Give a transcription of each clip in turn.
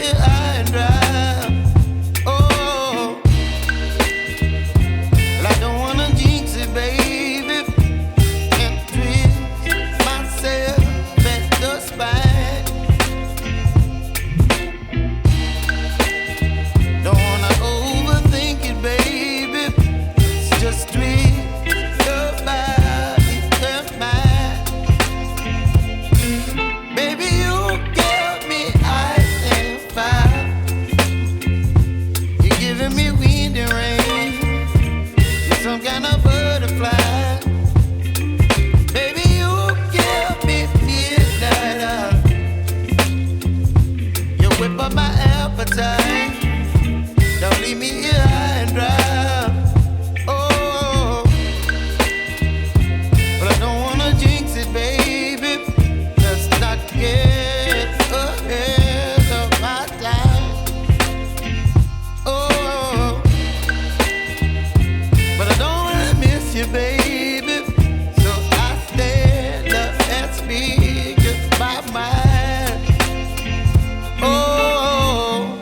here high and dry. Oh, well, I don't wanna jinx it, baby, and twist myself at the spine. Don't wanna overthink it, baby. It's just twist your body and mine. Baby, you give me ice and fire. You're giving me wind and rain. You're some kind of butterfly. Baby, you give me midnight. You whip up my appetite. Don't leave me here high and dry. Oh, but I don't wanna jinx it, baby. Let's not get ahead of my time. Oh, but I don't wanna miss you, baby. So I stand up and speak my mind. Oh.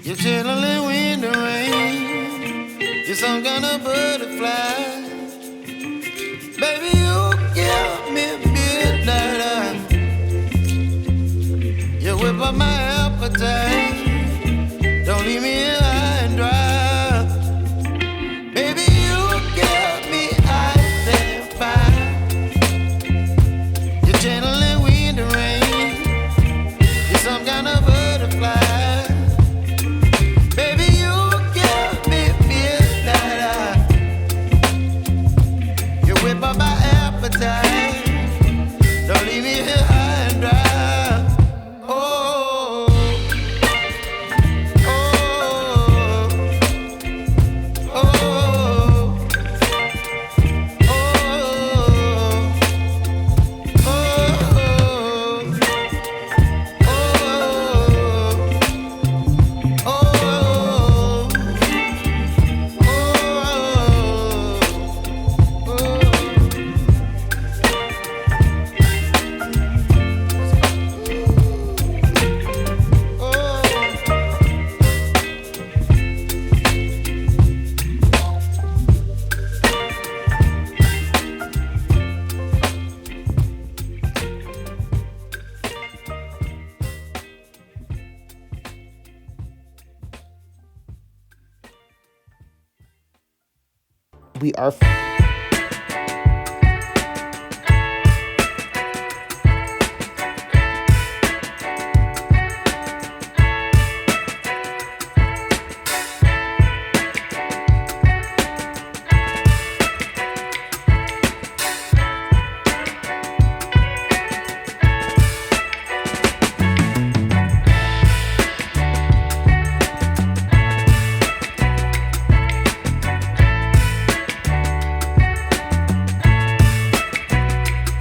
You're channeling wind and rain. You're some kind of butterfly. Baby, you give me midnight. You whip up my appetite. Don't leave me here high and dry. Baby, you give me ice and fire. You're channeling wind and rain. You're some kind of butterfly. My appetite. Don't leave me here high and dry. Oh, oh, oh, oh, We are